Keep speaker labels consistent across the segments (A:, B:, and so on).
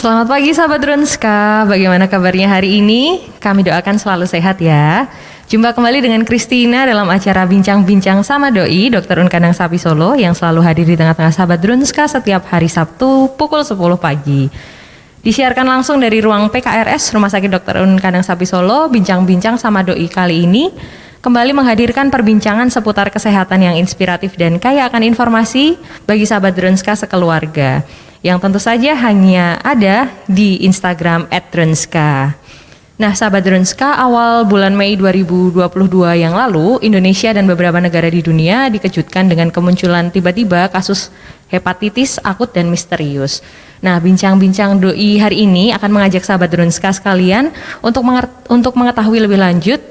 A: Selamat pagi sahabat Drunska, bagaimana kabarnya hari ini? Kami doakan selalu sehat ya. Jumpa kembali dengan Christina dalam acara Bincang-Bincang sama Doi, Dr. Unkadang Sapi Solo yang selalu hadir di tengah-tengah sahabat Drunska setiap hari Sabtu pukul 10 pagi. Disiarkan langsung dari ruang PKRS Rumah Sakit Dr. Unkadang Sapi Solo. Bincang-Bincang sama Doi kali ini kembali menghadirkan perbincangan seputar kesehatan yang inspiratif dan kaya akan informasi bagi sahabat Drunska sekeluarga, yang tentu saja hanya ada di Instagram @drunska. Nah, sahabat Drunska, awal bulan Mei 2022 yang lalu, Indonesia dan beberapa negara di dunia dikejutkan dengan kemunculan tiba-tiba kasus hepatitis akut dan misterius. Nah, bincang-bincang doi hari ini akan mengajak sahabat Drunska sekalian untuk mengetahui lebih lanjut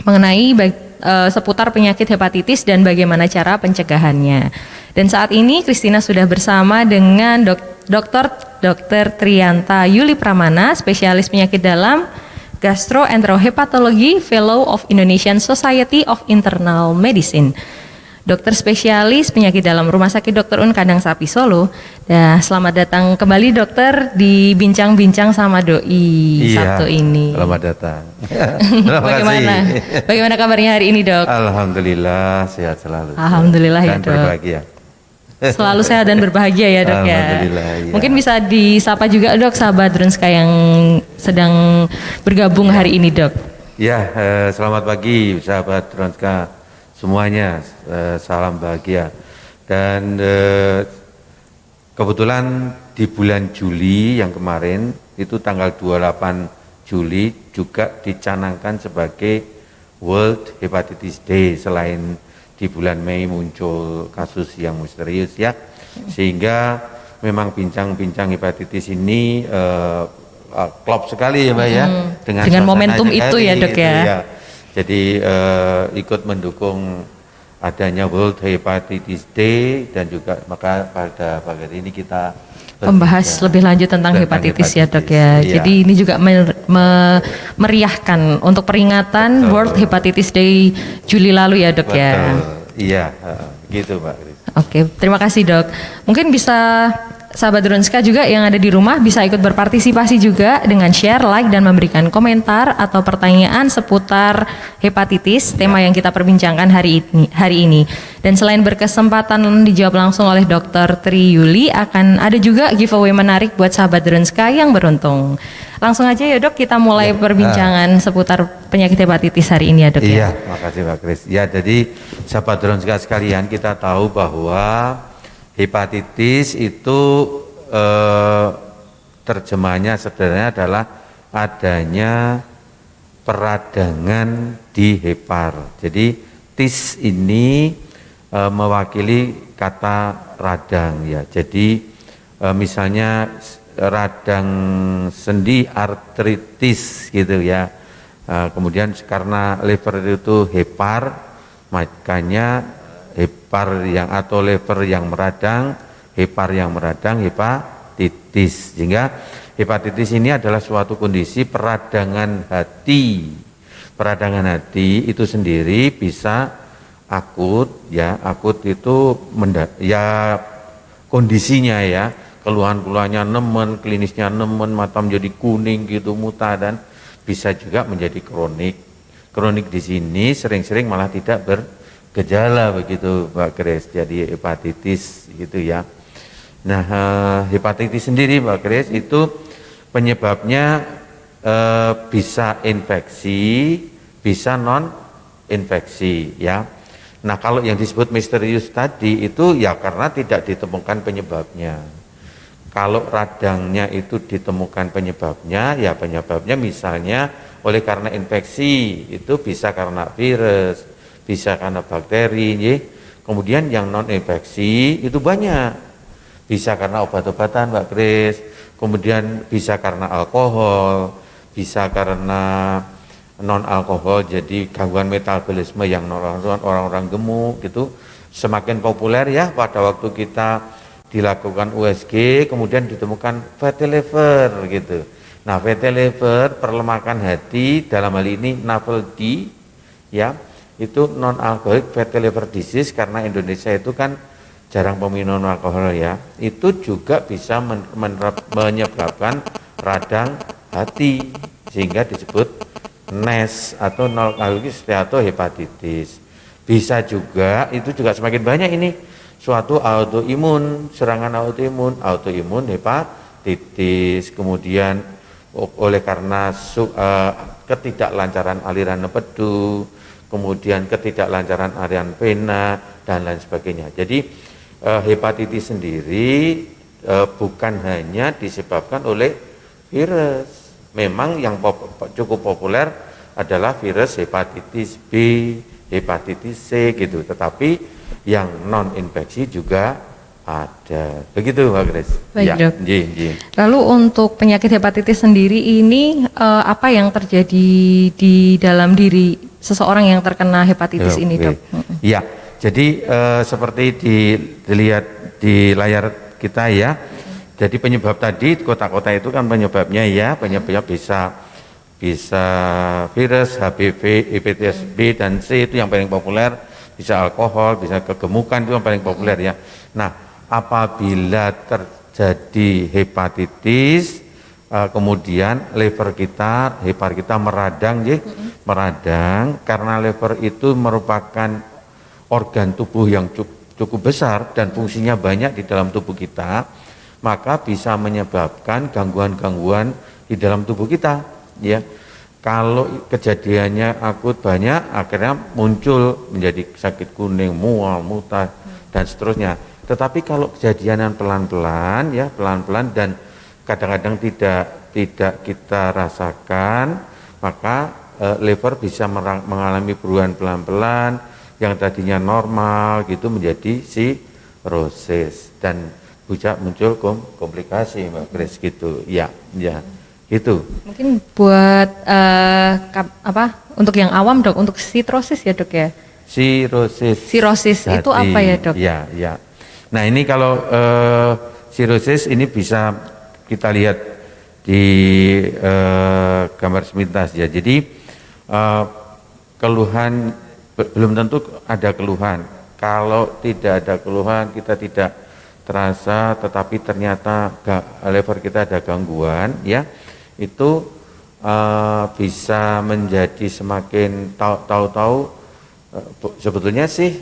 A: mengenai seputar penyakit hepatitis dan bagaimana cara pencegahannya. Dan saat ini Christina sudah bersama dengan Dr. Trianta Yuli Pramana, spesialis penyakit dalam, gastroenterohepatologi, Fellow of Indonesian Society of Internal Medicine, dokter spesialis penyakit dalam Rumah Sakit Dr. Unkadang Sapi Solo. Nah, selamat datang kembali dokter di Bincang-Bincang sama Doi Sabtu ini.
B: Selamat datang.
A: Bagaimana kabarnya hari ini, Dok?
B: Alhamdulillah sehat selalu.
A: Alhamdulillah ya,
B: dan
A: Dok.
B: Berbahagia.
A: Selalu sehat dan berbahagia ya, Dok ya.
B: Alhamdulillah, iya.
A: Mungkin bisa disapa juga, Dok, sahabat Drunska yang sedang bergabung hari ini, Dok.
B: Ya, selamat pagi sahabat Drunska semuanya, salam bahagia. Dan kebetulan di bulan Juli yang kemarin itu tanggal 28 Juli juga dicanangkan sebagai World Hepatitis Day, selain di bulan Mei muncul kasus yang misterius ya, sehingga memang bincang-bincang hepatitis ini klop sekali ya Mbak ya,
A: dengan momentum itu ya, Dok ya.
B: Jadi ikut mendukung adanya World Hepatitis Day, dan juga maka pada pagi ini kita
A: membahas lebih lanjut tentang hepatitis ya, Dok ya.
B: Iya.
A: Jadi ini juga meriahkan untuk peringatan World Hepatitis Day Juli lalu ya, Dok.
B: Betul.
A: Ya.
B: Iya, gitu Pak Kris.
A: Oke, terima kasih, Dok. Mungkin bisa sahabat Drunska juga yang ada di rumah bisa ikut berpartisipasi juga dengan share, like, dan memberikan komentar atau pertanyaan seputar hepatitis, tema yang kita perbincangkan hari ini. Dan selain berkesempatan dijawab langsung oleh Dr. Tri Yuli, akan ada juga giveaway menarik buat sahabat Drunska yang beruntung. Langsung aja ya, Dok, kita mulai perbincangan seputar penyakit hepatitis hari ini ya, Dok.
B: Iya, makasih Pak Kris. Ya, jadi sahabat Drunska sekalian, kita tahu bahwa hepatitis itu terjemahnya sebenarnya adalah adanya peradangan di hepar. Jadi tis ini mewakili kata radang ya. Jadi misalnya radang sendi artritis gitu ya. Kemudian karena liver itu hepar, makanya hepar yang atau liver yang meradang, hepar yang meradang, hepatitis. Sehingga hepatitis ini adalah suatu kondisi peradangan hati. Peradangan hati itu sendiri bisa akut ya, akut itu ya kondisinya ya, keluhan-keluhannya nemen, klinisnya nemen, mata menjadi kuning gitu, muta, dan bisa juga menjadi kronik. Kronik di sini sering-sering malah tidak bergejala begitu Pak Kris, jadi hepatitis gitu ya. Nah, hepatitis sendiri Pak Kris itu penyebabnya bisa infeksi, bisa non infeksi ya. Nah, kalau yang disebut misterius tadi itu ya karena tidak ditemukan penyebabnya. Kalau radangnya itu ditemukan penyebabnya, ya penyebabnya misalnya oleh karena infeksi, itu bisa karena virus, bisa karena bakteri, ya. Kemudian yang non infeksi itu banyak, bisa karena obat-obatan Mbak Kris, kemudian bisa karena alkohol, bisa karena non alkohol, jadi gangguan metabolisme yang orang-orang gemuk gitu semakin populer ya. Pada waktu kita dilakukan USG kemudian ditemukan fatty liver gitu. Nah, fatty liver, perlemakan hati, dalam hal ini NAFLD ya, itu non alcoholic fatty liver disease, karena Indonesia itu kan jarang peminum alkohol ya, itu juga bisa menyebabkan radang hati sehingga disebut NASH atau non alcoholic steatohepatitis. Bisa juga, itu juga semakin banyak ini, suatu autoimun, serangan autoimun hepatitis, kemudian oleh karena ketidaklancaran aliran empedu, kemudian ketidaklancaran aliran vena dan lain sebagainya. Jadi hepatitis sendiri bukan hanya disebabkan oleh virus. Memang yang cukup populer adalah virus hepatitis B, hepatitis C gitu, tetapi yang non infeksi juga ada. Begitu Mbak Grace.
A: Baik,
B: Ya,
A: Dok. Lalu untuk penyakit hepatitis sendiri ini apa yang terjadi di dalam diri seseorang yang terkena hepatitis ini, Dok?
B: Ya, jadi seperti dilihat di layar kita ya. Jadi penyebab tadi kota-kota itu kan penyebabnya ya, penyebabnya bisa virus, HPV, hepatitis B dan C itu yang paling populer, bisa alkohol, bisa kegemukan itu yang paling populer ya. Nah, apabila terjadi hepatitis, kemudian hepar kita meradang, meradang, karena liver itu merupakan organ tubuh yang cukup besar dan fungsinya banyak di dalam tubuh kita, maka bisa menyebabkan gangguan-gangguan di dalam tubuh kita ya. Kalau kejadiannya akut banyak, akhirnya muncul menjadi sakit kuning, mual, muntah dan seterusnya. Tetapi kalau kejadian pelan-pelan ya, pelan-pelan dan kadang-kadang tidak kita rasakan, maka liver bisa mengalami perubahan pelan-pelan yang tadinya normal gitu menjadi sirosis dan bisa muncul komplikasi Mbak Grace gitu ya, gitu.
A: Mungkin buat untuk yang awam, Dok, untuk sitrosis ya, Dok ya. Sirosis itu apa ya, Dok?
B: Ya. Nah, ini kalau sirosis ini bisa kita lihat di gambar sepintas ya. Jadi keluhan belum tentu ada keluhan. Kalau tidak ada keluhan, kita tidak terasa, tetapi ternyata liver kita ada gangguan ya, itu bisa menjadi semakin tahu-tahu sebetulnya sih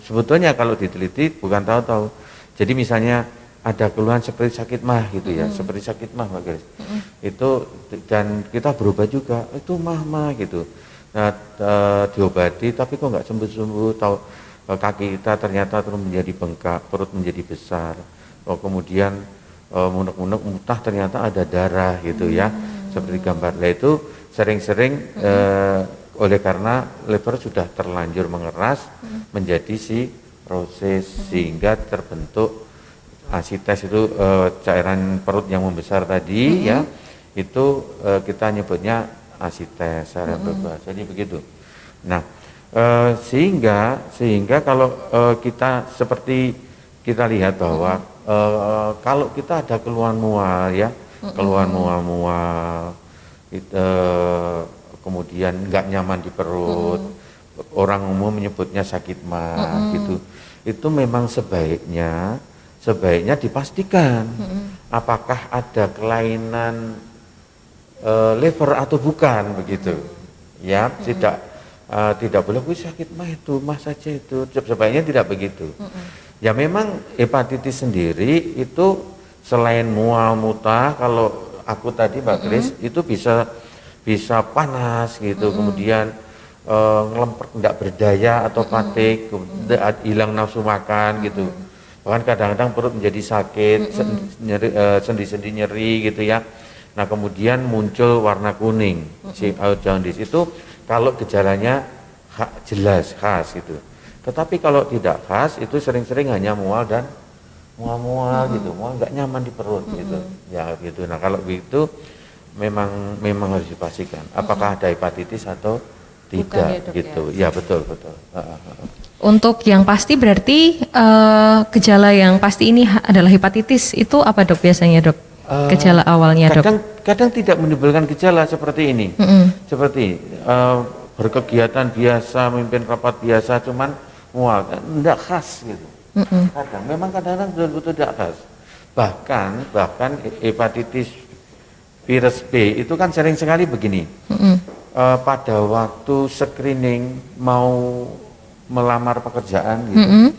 B: sebetulnya kalau diteliti bukan tahu-tahu. Jadi misalnya ada keluhan seperti sakit mah gitu ya, seperti sakit mah Mbak Grace. Itu dan kita berubah juga, itu mah gitu. Nah, diobati tapi kok nggak sembuh-sembuh, tahu kaki kita ternyata terus menjadi bengkak, perut menjadi besar, kemudian munek-munek muntah ternyata ada darah gitu ya, seperti gambar. Nah, itu sering-sering oleh karena liver sudah terlanjur mengeras menjadi sirosis sehingga terbentuk asites, itu cairan perut yang membesar tadi ya, itu kita nyebutnya asites cerebral. Jadi begitu. Nah, sehingga kalau kita seperti kita lihat bahwa kalau kita ada keluhan mual ya, keluhan mual, kemudian nggak nyaman di perut, orang umum menyebutnya sakit mah gitu, itu memang sebaiknya dipastikan apakah ada kelainan liver atau bukan begitu ya. Tidak boleh sakit mah saja itu, sebaiknya tidak begitu. Ya memang hepatitis sendiri itu selain mual muntah, kalau aku tadi Mbak Grace itu bisa panas gitu, kemudian ngelempar, tidak berdaya atau fatigue, hilang nafsu makan gitu. Bahkan kadang-kadang perut menjadi sakit, sendi-sendi nyeri gitu ya. Nah, kemudian muncul warna kuning, jaundice itu kalau gejalanya jelas khas gitu. Tetapi kalau tidak khas itu sering-sering hanya mual dan mual-mual gitu, mual nggak nyaman di perut gitu, ya gitu. Nah kalau begitu memang harus dipastikan apakah ada hepatitis atau
A: Bukan
B: tidak
A: ya, Dok,
B: gitu. Ya betul betul.
A: Untuk yang pasti berarti gejala yang pasti ini adalah hepatitis itu apa dok biasanya dok? Gejala awalnya dok?
B: Kadang tidak menimbulkan gejala seperti ini, seperti berkegiatan biasa, memimpin rapat biasa, cuman mual, tidak khas gitu. Kadang-kadang betul-betul tidak khas. Bahkan hepatitis virus B itu kan sering sekali begini. Pada waktu screening mau melamar pekerjaan gitu,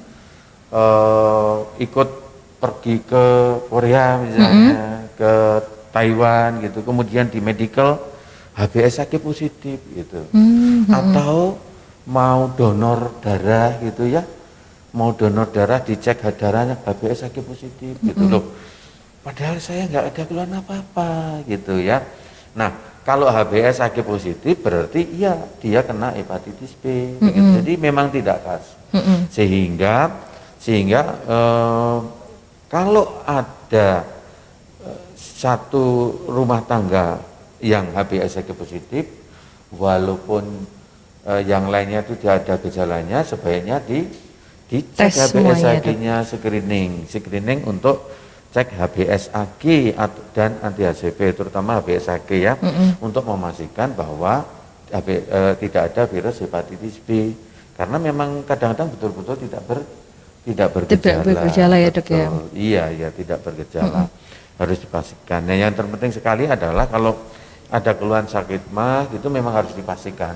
B: ikut pergi ke Korea misalnya, ke Taiwan gitu, kemudian di medical HbS1 positif gitu, atau mau donor darah gitu ya, mau donor darah dicek darahnya HbS1 positif gitu loh, padahal saya nggak ada keluhan apa-apa gitu ya. Nah kalau HbS1 positif berarti iya dia kena hepatitis B gitu. Jadi memang tidak khas, sehingga kalau ada satu rumah tangga yang HbS1 positif, walaupun yang lainnya itu tidak ada gejalanya, sebaiknya dicek HbS1-nya, screening untuk cek HbS1 dan anti-HCV, terutama HbS1 ya, untuk memastikan bahwa tidak ada virus hepatitis B, karena memang kadang-kadang betul-betul tidak bergejala
A: ya dok ya.
B: Iya tidak bergejala. Harus dipastikan. Nah, yang terpenting sekali adalah kalau ada keluhan sakit mah itu memang harus dipastikan.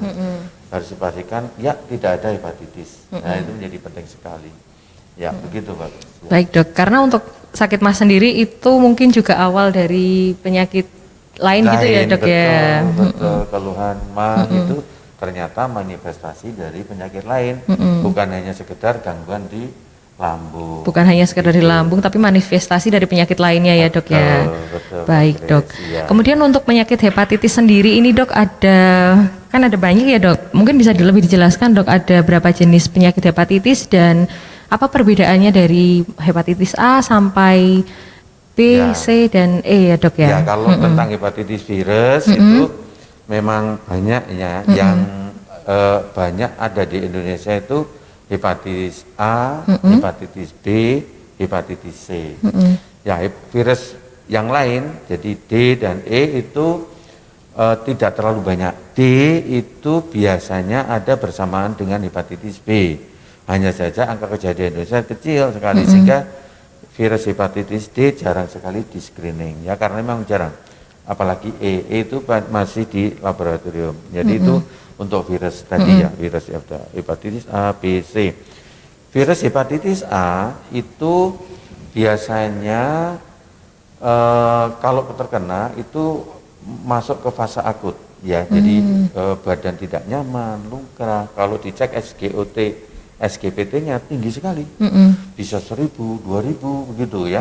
B: Harus dipastikan ya tidak ada hepatitis. Nah, itu menjadi penting sekali. Ya, begitu Pak. Ya.
A: Baik dok, karena untuk sakit mah sendiri itu mungkin juga awal dari penyakit lain gitu ya dok ya.
B: Betul, keluhan mah itu ternyata manifestasi dari penyakit lain, bukan hanya sekedar gangguan di lambung.
A: Bukan hanya sekedar di lambung, tapi manifestasi dari penyakit lainnya ya dok ya.
B: Betul,
A: baik dok.
B: Ya.
A: Kemudian untuk penyakit hepatitis sendiri ini dok kan ada banyak ya dok. Mungkin bisa lebih dijelaskan dok, ada berapa jenis penyakit hepatitis dan apa perbedaannya dari hepatitis A sampai B, C dan E ya dok ya.
B: Ya kalau tentang hepatitis virus itu memang banyak ya, yang banyak ada di Indonesia itu hepatitis A, hepatitis B, hepatitis C. Ya virus yang lain, jadi D dan E itu tidak terlalu banyak. D itu biasanya ada bersamaan dengan hepatitis B. Hanya saja angka kejadian Indonesia kecil sekali, sehingga virus hepatitis D jarang sekali di screening. Ya karena memang jarang. Apalagi E itu masih di laboratorium. Jadi itu untuk virus tadi ya, virus hepatitis A, B, C. Virus hepatitis A itu biasanya kalau terkena itu masuk ke fase akut ya. Jadi badan tidak nyaman, luka. Kalau dicek SGPT-nya tinggi sekali, bisa 1000, 2000 begitu ya.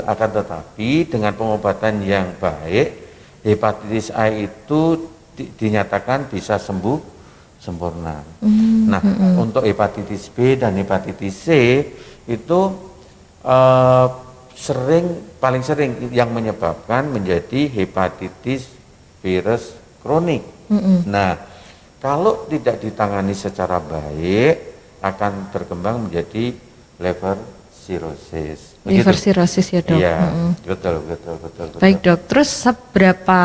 B: Akan tetapi dengan pengobatan yang baik, hepatitis A itu dinyatakan bisa sembuh sempurna. Nah, untuk hepatitis B dan hepatitis C itu paling sering yang menyebabkan menjadi hepatitis virus kronik. Nah, kalau tidak ditangani secara baik akan berkembang menjadi liver cirrhosis.
A: Liver cirrhosis ya dok.
B: Iya, betul.
A: Baik dok, terus seberapa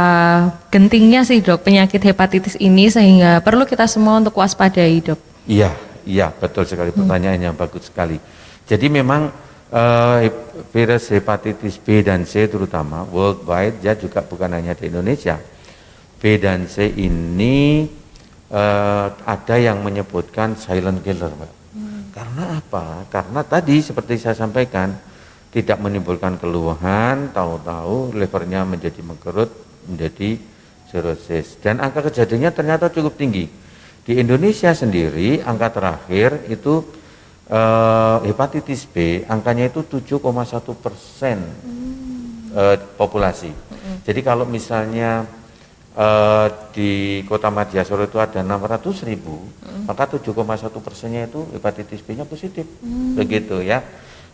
A: gentingnya sih dok penyakit hepatitis ini sehingga perlu kita semua untuk waspadai dok?
B: Iya betul sekali, pertanyaan yang bagus sekali. Jadi memang virus hepatitis B dan C terutama worldwide ya, juga bukan hanya di Indonesia. B dan C ini ada yang menyebutkan silent killer, Mbak. Karena apa? Karena tadi seperti saya sampaikan, tidak menimbulkan keluhan, tahu-tahu livernya menjadi mengkerut, menjadi cirrhosis. Dan angka kejadiannya ternyata cukup tinggi. Di Indonesia sendiri, angka terakhir itu hepatitis B, angkanya itu 7,1% populasi. Jadi kalau misalnya di Kota Madya Solo itu ada 600.000, maka 7,1%-nya itu hepatitis B-nya positif, begitu ya,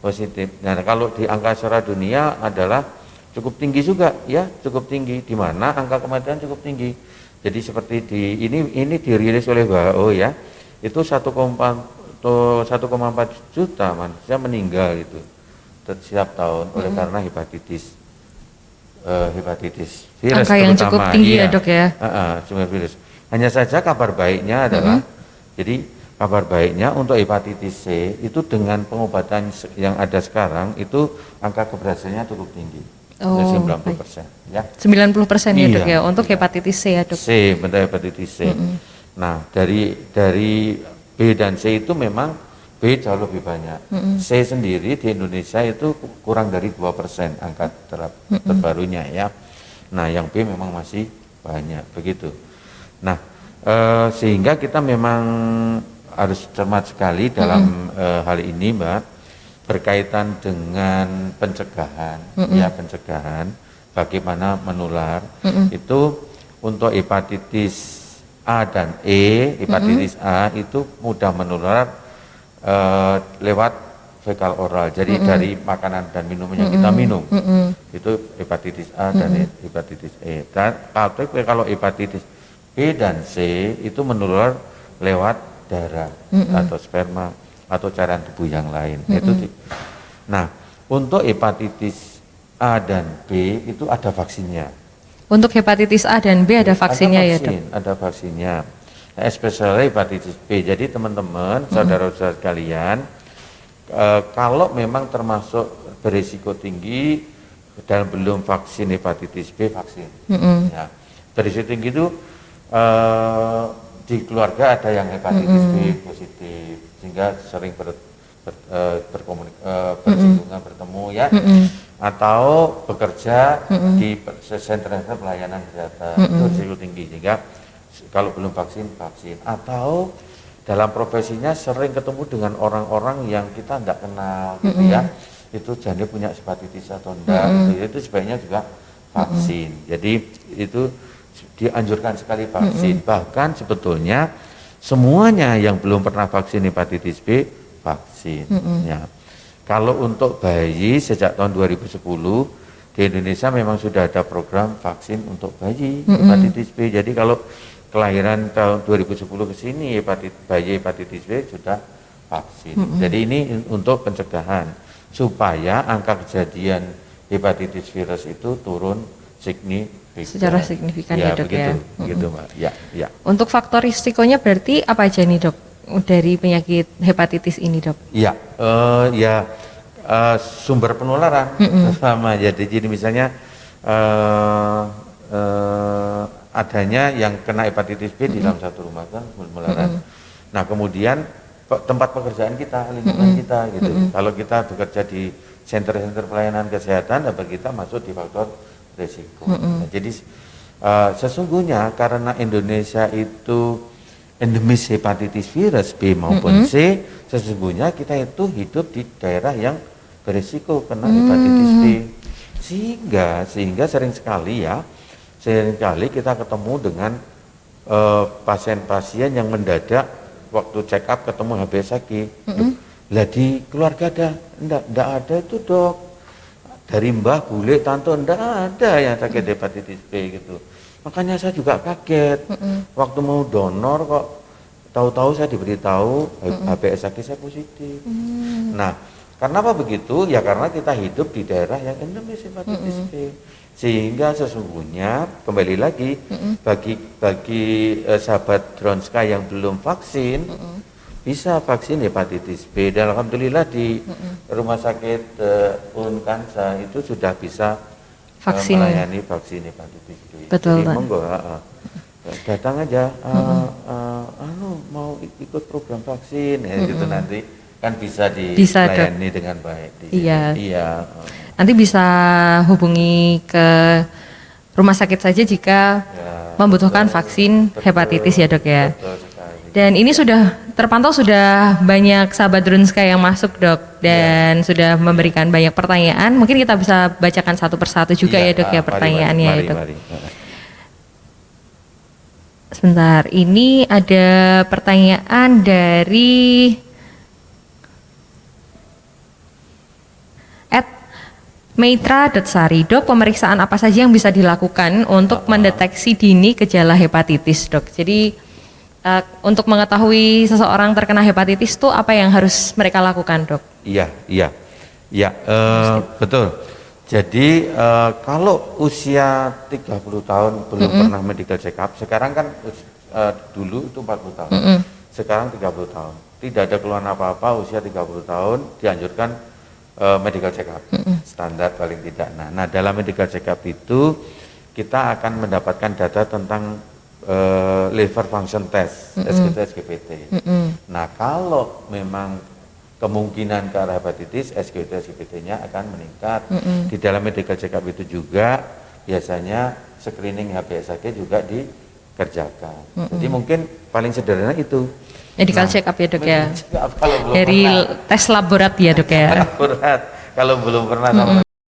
B: positif. Nah kalau di angka secara dunia adalah cukup tinggi juga, ya cukup tinggi, di mana angka kematian cukup tinggi. Jadi seperti ini dirilis oleh WHO ya, itu 1,4 juta manusia meninggal itu setiap tahun oleh karena hepatitis virus,
A: angka yang cukup tinggi ya dok ya.
B: Virus. Hanya saja kabar baiknya adalah jadi kabar baiknya untuk hepatitis C itu dengan pengobatan yang ada sekarang itu angka keberhasilannya cukup tinggi. 90% ya. 90%
A: ya dok ya untuk hepatitis C ya dok.
B: C, bentuk hepatitis C. Nah, dari B dan C itu memang B jauh lebih banyak. C sendiri di Indonesia itu kurang dari 2% angka terbarunya ya. Nah, yang B memang masih banyak begitu. Nah, sehingga kita memang harus cermat sekali dalam hal ini, Mbak, berkaitan dengan pencegahan, ya pencegahan, bagaimana menular itu untuk hepatitis A dan E, hepatitis A itu mudah menular lewat fekal oral, jadi dari makanan dan minuman yang kita minum, itu hepatitis A dan hepatitis E. Dan kalau hepatitis B dan C itu menular lewat darah atau sperma atau cairan tubuh yang lain. Nah, untuk hepatitis A dan B itu ada vaksinnya.
A: Untuk hepatitis A dan B ada vaksinnya ya dok?
B: Ada vaksinnya. Nah, especially hepatitis B. Jadi teman-teman, saudara-saudara sekalian, kalau memang termasuk berisiko tinggi dan belum vaksin hepatitis B, vaksin. Ya. Berisiko tinggi itu di keluarga ada yang hepatitis B positif, sehingga sering bersinggungan, bertemu ya, atau bekerja di sentra-sentra pelayanan kesehatan, itu berisiko tinggi, sehingga kalau belum vaksin, atau dalam profesinya sering ketemu dengan orang-orang yang kita tidak kenal gitu ya, itu jadi punya hepatitis atau enggak, itu sebaiknya juga vaksin. Jadi itu dianjurkan sekali vaksin. Bahkan sebetulnya semuanya yang belum pernah vaksin hepatitis B vaksin. Ya. Kalau untuk bayi sejak tahun 2010 di Indonesia memang sudah ada program vaksin untuk bayi hepatitis B. Jadi kalau kelahiran tahun 2010 ke sini bayi hepatitis B sudah vaksin. Jadi ini untuk pencegahan supaya angka kejadian hepatitis virus itu turun signifikan.
A: Secara signifikan ya dok
B: begitu,
A: ya.
B: Begitu Mbak. Ya.
A: Untuk faktor risikonya berarti apa aja nih dok dari penyakit hepatitis ini dok?
B: Ya, sumber penularan sama. Jadi misalnya adanya yang kena hepatitis B di dalam satu rumah kan penularan. Nah kemudian tempat pekerjaan kita, lingkungan kita gitu. Kalau kita bekerja di sentra-sentra pelayanan kesehatan, dapat kita masuk di faktor risiko. Nah, jadi sesungguhnya karena Indonesia itu endemis hepatitis virus B maupun C, sesungguhnya kita itu hidup di daerah yang berisiko kena hepatitis B, sehingga sering sekali kita ketemu dengan pasien-pasien yang mendadak waktu check up ketemu HbA1c, lah di keluarga enggak ada itu dok, dari mbah, bule, tante enggak ada yang sakit hepatitis B gitu. Makanya saya juga kaget waktu mau donor kok tahu-tahu saya diberitahu HbA1c saya positif. Nah, kenapa begitu? Ya karena kita hidup di daerah yang endemis hepatitis B. Sehingga sesungguhnya kembali lagi bagi sahabat Dronska yang belum vaksin bisa vaksin hepatitis B, dan alhamdulillah di rumah sakit Unkansa itu sudah bisa melayani vaksin hepatitis B.
A: Betul.
B: Jadi monggo datang aja, mau ikut program vaksin gitu, nanti kan bisa dilayani dengan baik. Iya.
A: Nanti bisa hubungi ke rumah sakit saja jika membutuhkan vaksin hepatitis ya dok ya. Dan ini sudah terpantau, sudah banyak sahabat Drunska yang masuk dok, dan sudah memberikan banyak pertanyaan. Mungkin kita bisa bacakan satu persatu juga ya dok ya pertanyaannya ya dok. Sebentar, ini ada pertanyaan dari Meitra.sari, dok, pemeriksaan apa saja yang bisa dilakukan untuk mendeteksi dini gejala hepatitis, dok? Jadi untuk mengetahui seseorang terkena hepatitis itu apa yang harus mereka lakukan, dok?
B: Iya, betul. Jadi kalau usia 30 tahun belum pernah medical check up, sekarang kan dulu itu 40 tahun, sekarang 30 tahun. Tidak ada keluhan apa-apa, usia 30 tahun dianjurkan medical check up, standar paling tidak. Nah, dalam medical check up itu kita akan mendapatkan data tentang liver function test, SGT, SGPT. Nah, kalau memang kemungkinan ke arah hepatitis, SGT, SGPT-nya akan meningkat. Di dalam medical check up itu juga biasanya screening HbA1c juga dikerjakan. Jadi mungkin paling sederhana itu.
A: Medical check up ya, dok ya?
B: Kalau belum
A: Dari
B: pernah.
A: tes laborat ya, dok ya?
B: Laborat. Kalau belum pernah sama